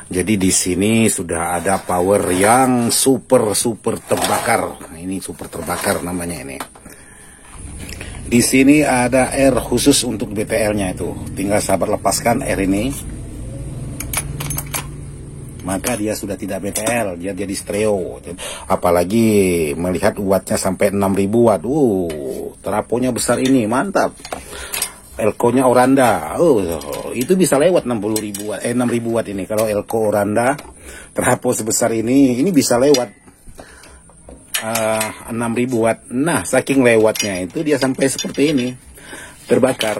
Jadi di sini sudah ada power yang super terbakar. Nah, ini super terbakar namanya ini. Di sini ada air khusus untuk BTL-nya itu. Tinggal sahabat lepaskan air ini. Maka dia sudah tidak BTL, dia jadi stereo. Apalagi melihat wattnya sampai 6000 watt. Teraponya besar ini, mantap. Elko-nya Oranda. Itu bisa lewat 60.000 watt, 6000 watt ini. Kalau Elko Oranda terapo sebesar ini bisa lewat 6000 watt. Nah, saking lewatnya itu dia sampai seperti ini, terbakar.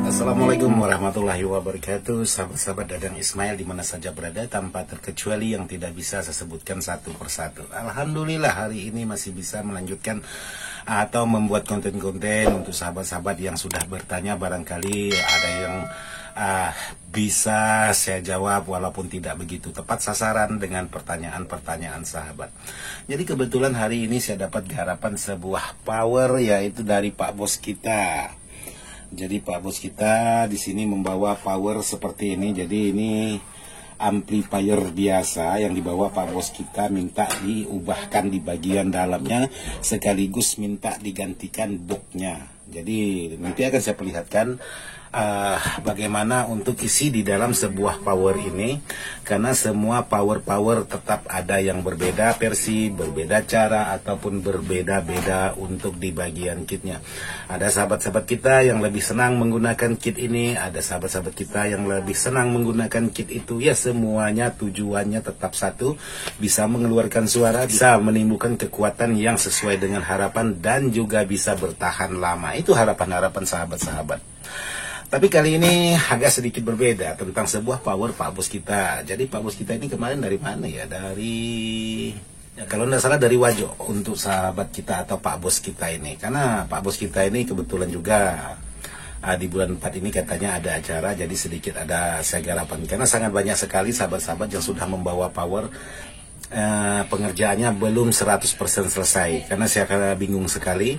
Assalamualaikum warahmatullahi wabarakatuh, sahabat-sahabat Dadang Ismail dimana saja berada, tanpa terkecuali yang tidak bisa saya sebutkan satu persatu. Alhamdulillah hari ini masih bisa melanjutkan atau membuat konten-konten untuk sahabat-sahabat yang sudah bertanya. Barangkali ada yang bisa saya jawab walaupun tidak begitu tepat sasaran dengan pertanyaan-pertanyaan sahabat. Jadi kebetulan hari ini saya dapat garapan sebuah power, yaitu dari Pak Bos kita. Jadi Pak Bos kita di sini membawa power seperti ini. Jadi ini amplifier biasa yang dibawa Pak Bos kita, minta diubahkan di bagian dalamnya, sekaligus minta digantikan boxnya. Jadi nanti akan saya perlihatkan bagaimana untuk isi di dalam sebuah power ini, karena semua power tetap ada yang berbeda versi, berbeda cara, ataupun berbeda-beda untuk di bagian kitnya. Ada sahabat-sahabat kita yang lebih senang menggunakan kit ini, ada sahabat-sahabat kita yang lebih senang menggunakan kit itu. Ya, semuanya tujuannya tetap satu, bisa mengeluarkan suara, bisa menimbulkan kekuatan yang sesuai dengan harapan, dan juga bisa bertahan lama. Itu harapan-harapan sahabat-sahabat. Tapi kali ini agak sedikit berbeda tentang sebuah power Pak Bos kita. Jadi Pak Bos kita ini kemarin dari mana ya? Kalau tidak salah dari Wajo, untuk sahabat kita atau Pak Bos kita ini. Karena Pak Bos kita ini kebetulan juga di bulan 4 ini katanya ada acara, jadi sedikit ada saya garapan. Karena sangat banyak sekali sahabat-sahabat yang sudah membawa power. Pengerjaannya belum 100% selesai, karena saya bingung sekali.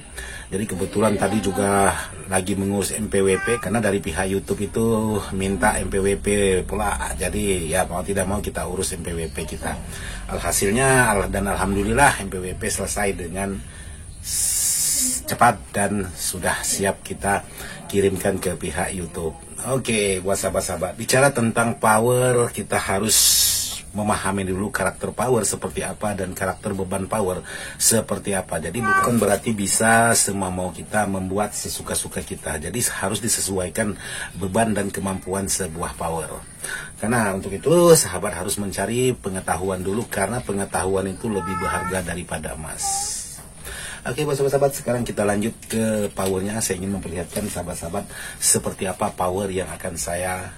Jadi kebetulan tadi juga lagi mengurus MPWP, karena dari pihak YouTube itu minta MPWP pula. Jadi ya mau tidak mau kita urus MPWP kita. Alhasilnya dan alhamdulillah MPWP selesai dengan cepat dan sudah siap kita kirimkan ke pihak YouTube. Oke, buat sahabat-sahabat, bicara tentang power, kita harus memahami dulu karakter power seperti apa dan karakter beban power seperti apa. Jadi bukan berarti bisa semua mau kita membuat sesuka-suka kita. Jadi harus disesuaikan beban dan kemampuan sebuah power. Karena untuk itu sahabat harus mencari pengetahuan dulu, karena pengetahuan itu lebih berharga daripada emas. Oke, buat sahabat-sahabat, sekarang kita lanjut ke powernya. Saya ingin memperlihatkan sahabat-sahabat seperti apa power yang akan saya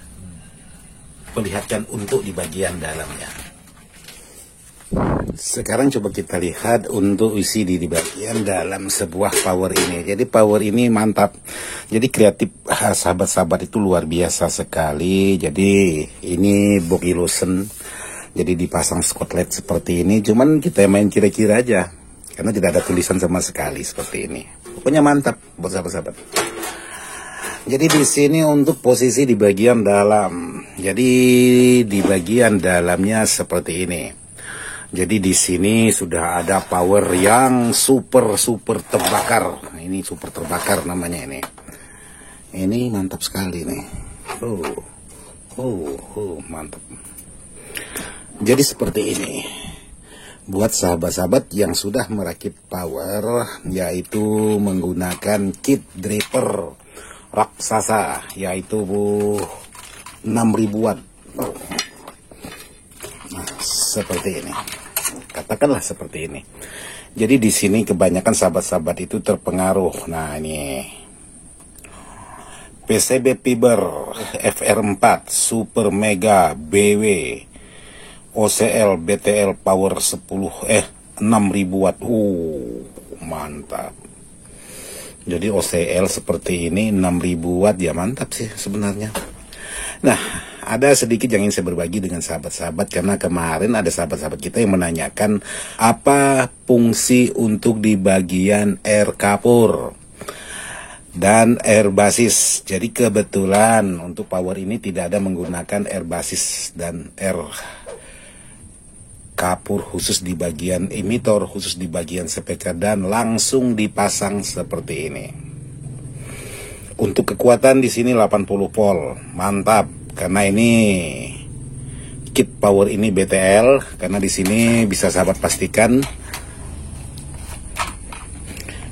perlihatkan untuk di bagian dalamnya. Sekarang coba kita lihat untuk isi di bagian dalam sebuah power ini. Jadi power ini mantap. Jadi kreatif sahabat-sahabat itu luar biasa sekali. Jadi ini box illusion. Jadi dipasang skotlet seperti ini. Cuman kita main kira-kira aja, karena tidak ada tulisan sama sekali seperti ini. Pokoknya mantap buat sahabat-sahabat. Jadi di sini untuk posisi di bagian dalam. Jadi di bagian dalamnya seperti ini. Jadi di sini sudah ada power yang super terbakar. Ini super terbakar namanya ini. Ini mantap sekali nih. Mantap. Jadi seperti ini. Buat sahabat-sahabat yang sudah merakit power, yaitu menggunakan kit draper raksasa, yaitu 6000 watt. Nah, seperti ini. Katakanlah seperti ini. Jadi di sini kebanyakan sahabat-sahabat itu terpengaruh. Nah, ini PCB Fiber FR4 Super Mega BW OCL BTL Power 6000 watt. Mantap. Jadi OCL seperti ini 6000 watt ya, mantap sih sebenarnya. Nah, ada sedikit yang ingin saya berbagi dengan sahabat-sahabat, karena kemarin ada sahabat-sahabat kita yang menanyakan apa fungsi untuk di bagian air kapur dan air basis. Jadi kebetulan untuk power ini tidak ada menggunakan air basis dan air kapur khusus di bagian emitor, khusus di bagian speaker, dan langsung dipasang seperti ini. Untuk kekuatan di sini 80 volt, mantap. Karena ini kit power ini BTL, karena di sini bisa sahabat pastikan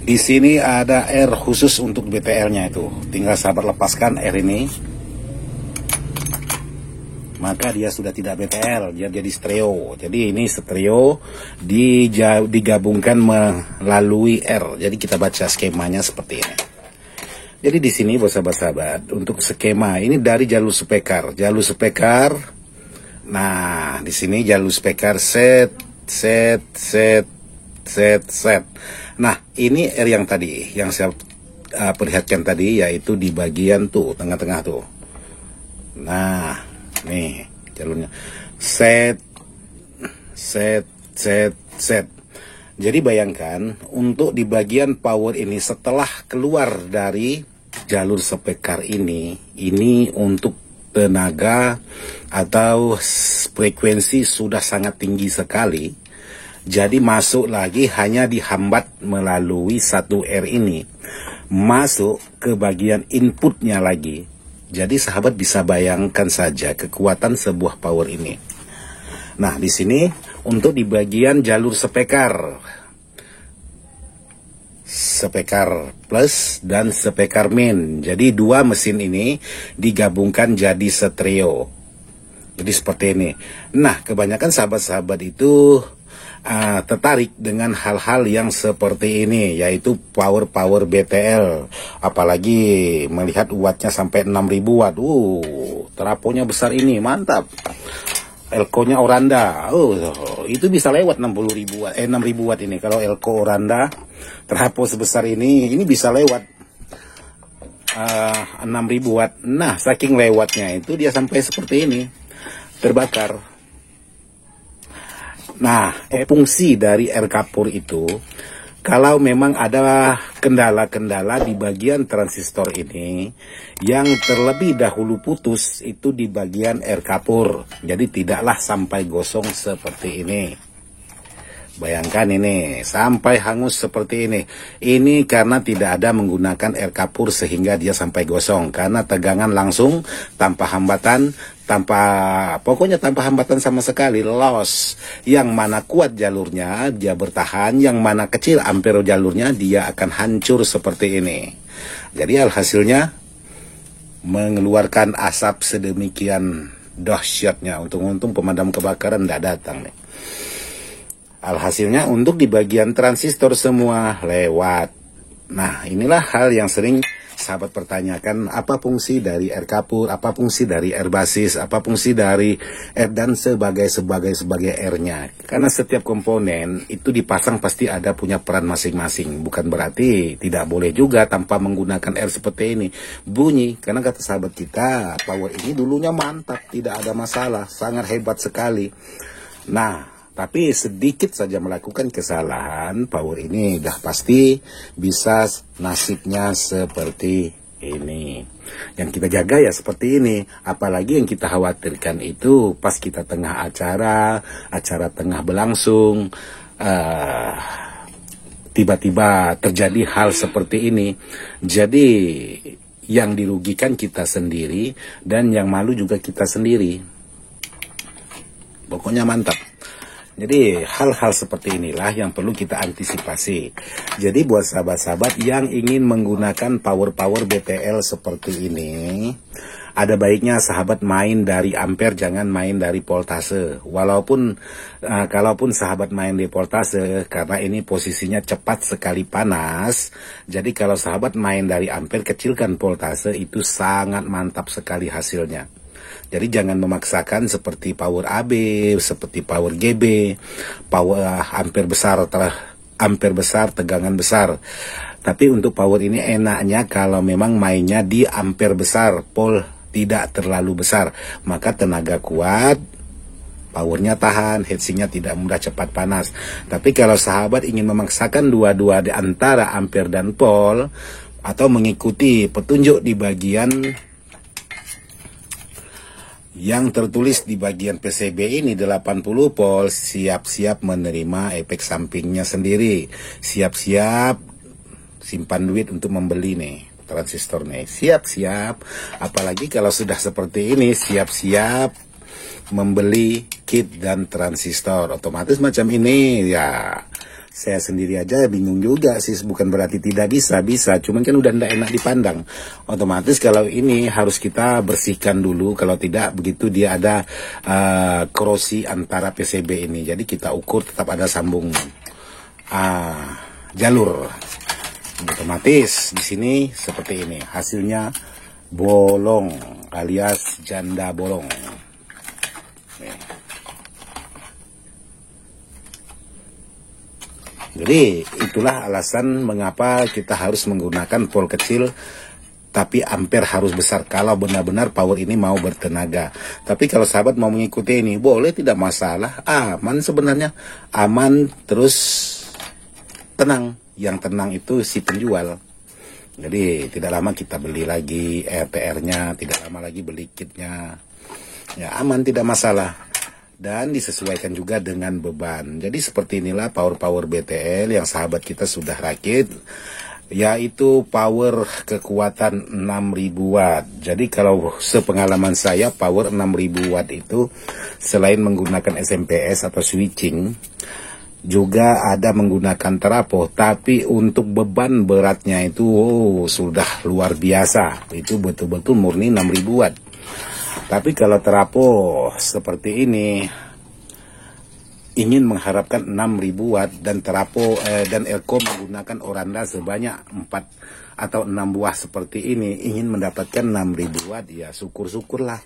di sini ada air khusus untuk BTL-nya itu. Tinggal sahabat lepaskan air ini, maka dia sudah tidak BTL, dia jadi stereo. Jadi ini stereo digabungkan melalui R. Jadi kita baca skemanya seperti ini. Jadi di sini buat sahabat-sahabat, untuk skema ini dari jalur speaker. Nah, di sini jalur speaker set. Nah, ini R yang tadi, yang saya perlihatkan tadi, yaitu di bagian tuh, tengah-tengah tuh. Nah, nih jalurnya set. Jadi bayangkan untuk di bagian power ini, setelah keluar dari jalur speaker ini untuk tenaga atau frekuensi sudah sangat tinggi sekali. Jadi masuk lagi hanya dihambat melalui satu R ini, masuk ke bagian inputnya lagi. Jadi sahabat bisa bayangkan saja kekuatan sebuah power ini. Nah, di sini untuk di bagian jalur speaker plus dan speaker main. Jadi dua mesin ini digabungkan jadi stereo. Jadi seperti ini. Nah, kebanyakan sahabat-sahabat itu tertarik dengan hal-hal yang seperti ini, yaitu power BTL, apalagi melihat wattnya sampai 6000 watt. Teraponya besar ini, mantap. Elko-nya Oranda, itu bisa lewat 60.000 watt, 6000 watt ini. Kalau Elko Oranda terapo sebesar ini bisa lewat 6000 watt. Nah, saking lewatnya itu dia sampai seperti ini, terbakar. Nah, fungsi dari air kapur itu, kalau memang ada kendala-kendala di bagian transistor ini yang terlebih dahulu putus, itu di bagian air kapur. Jadi tidaklah sampai gosong seperti ini. Bayangkan ini, sampai hangus seperti ini. Ini karena tidak ada menggunakan air kapur sehingga dia sampai gosong. Karena tegangan langsung, tanpa hambatan, pokoknya tanpa hambatan sama sekali, loss. Yang mana kuat jalurnya, dia bertahan. Yang mana kecil ampere jalurnya, dia akan hancur seperti ini. Jadi alhasilnya, mengeluarkan asap sedemikian dahsyatnya. Untung-untung pemadam kebakaran tidak datang nih. Alhasilnya untuk di bagian transistor semua lewat. Nah, inilah hal yang sering sahabat pertanyakan, apa fungsi dari air kapur, apa fungsi dari air basis, apa fungsi dari air dan sebagai R-nya. Karena setiap komponen itu dipasang pasti ada punya peran masing-masing. Bukan berarti tidak boleh juga tanpa menggunakan R seperti ini. Bunyi, karena kata sahabat kita, power ini dulunya mantap, tidak ada masalah, sangat hebat sekali. Nah, tapi sedikit saja melakukan kesalahan, power ini dah pasti bisa nasibnya seperti ini. Yang kita jaga ya seperti ini. Apalagi yang kita khawatirkan itu pas kita tengah acara tengah berlangsung, tiba-tiba terjadi hal seperti ini. Jadi yang dirugikan kita sendiri dan yang malu juga kita sendiri. Pokoknya mantap. Jadi hal-hal seperti inilah yang perlu kita antisipasi. Jadi buat sahabat-sahabat yang ingin menggunakan power BTL seperti ini, ada baiknya sahabat main dari ampere, jangan main dari voltase. Walaupun kalaupun sahabat main di voltase, karena ini posisinya cepat sekali panas, jadi kalau sahabat main dari ampere, kecilkan voltase, itu sangat mantap sekali hasilnya. Jadi jangan memaksakan seperti power AB, seperti power GB, power ampere besar ampere besar, tegangan besar. Tapi untuk power ini enaknya kalau memang mainnya di ampere besar, pole tidak terlalu besar, maka tenaga kuat, powernya tahan, heatsinknya tidak mudah cepat panas. Tapi kalau sahabat ingin memaksakan dua-dua di antara ampere dan pole, atau mengikuti petunjuk di bagian yang tertulis di bagian PCB ini 80 volt, siap-siap menerima efek sampingnya sendiri. Siap-siap simpan duit untuk membeli nih transistor nih. Siap-siap, apalagi kalau sudah seperti ini, siap-siap membeli kit dan transistor. Otomatis macam ini ya. Saya sendiri aja bingung juga sih, bukan berarti tidak bisa, cuman kan udah tidak enak dipandang. Otomatis kalau ini harus kita bersihkan dulu, kalau tidak begitu dia ada korosi antara PCB ini. Jadi kita ukur tetap ada sambung jalur. Otomatis di sini seperti ini, hasilnya bolong alias janda bolong. Jadi itulah alasan mengapa kita harus menggunakan pole kecil tapi ampere harus besar kalau benar-benar power ini mau bertenaga. Tapi kalau sahabat mau mengikuti ini boleh, tidak masalah, aman sebenarnya, aman terus tenang. Yang tenang itu si penjual. Jadi tidak lama kita beli lagi RTR-nya, tidak lama lagi beli kitnya. Ya aman, tidak masalah. Dan disesuaikan juga dengan beban. Jadi seperti inilah power BTL yang sahabat kita sudah rakit, yaitu power kekuatan 6000 watt. Jadi kalau sepengalaman saya power 6000 watt itu selain menggunakan SMPS atau switching, juga ada menggunakan trafo, tapi untuk beban beratnya itu sudah luar biasa. Itu betul-betul murni 6000 watt. Tapi kalau trafo seperti ini ingin mengharapkan 6000 watt dan trafo dan Elko menggunakan oranda sebanyak 4 atau 6 buah seperti ini, ingin mendapatkan 6000 watt, ya syukur-syukurlah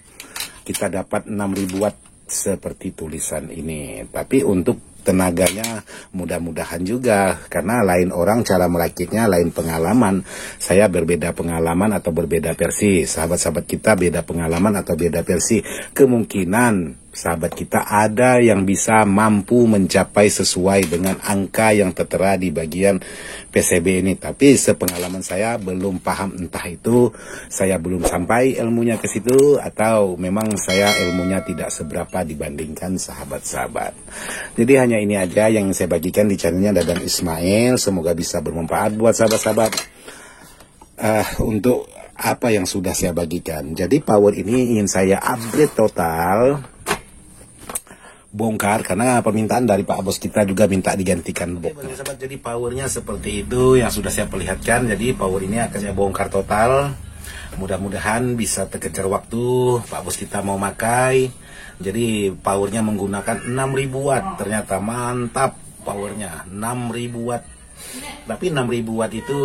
kita dapat 6000 watt seperti tulisan ini. Tapi untuk tenaganya mudah-mudahan juga, karena lain orang cara merakitnya, lain pengalaman. Saya berbeda pengalaman atau berbeda versi, sahabat-sahabat kita beda pengalaman atau beda versi. Kemungkinan sahabat kita ada yang bisa mampu mencapai sesuai dengan angka yang tertera di bagian PCB ini. Tapi sepengalaman saya belum paham, entah itu saya belum sampai ilmunya ke situ atau memang saya ilmunya tidak seberapa dibandingkan sahabat-sahabat. Jadi hanya ini aja yang saya bagikan di channelnya Dadang Ismail. Semoga bisa bermanfaat buat sahabat-sahabat untuk apa yang sudah saya bagikan. Jadi power ini ingin saya upgrade total, bongkar, karena permintaan dari Pak Bos kita juga minta digantikan boxnya. Jadi powernya seperti itu yang sudah saya perlihatkan. Jadi power ini akan saya bongkar total. Mudah-mudahan bisa terkejar waktu Pak Bos kita mau pakai. Jadi powernya menggunakan 6000 watt. Ternyata mantap powernya 6000 watt. Tapi 6000 watt itu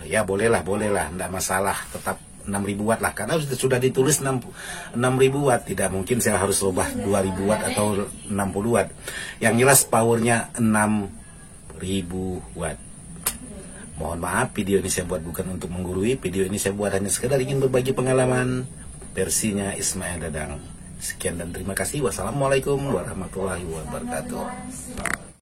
ya bolehlah, enggak masalah, tetap 6000 watt lah, karena sudah ditulis 6000 watt, tidak mungkin saya harus ubah 2000 watt atau 60 watt. Yang jelas powernya 6000 watt. Mohon maaf, video ini saya buat bukan untuk menggurui, video ini saya buat hanya sekedar ingin berbagi pengalaman versinya Ismail Dadang. Sekian dan terima kasih. Wassalamualaikum warahmatullahi wabarakatuh.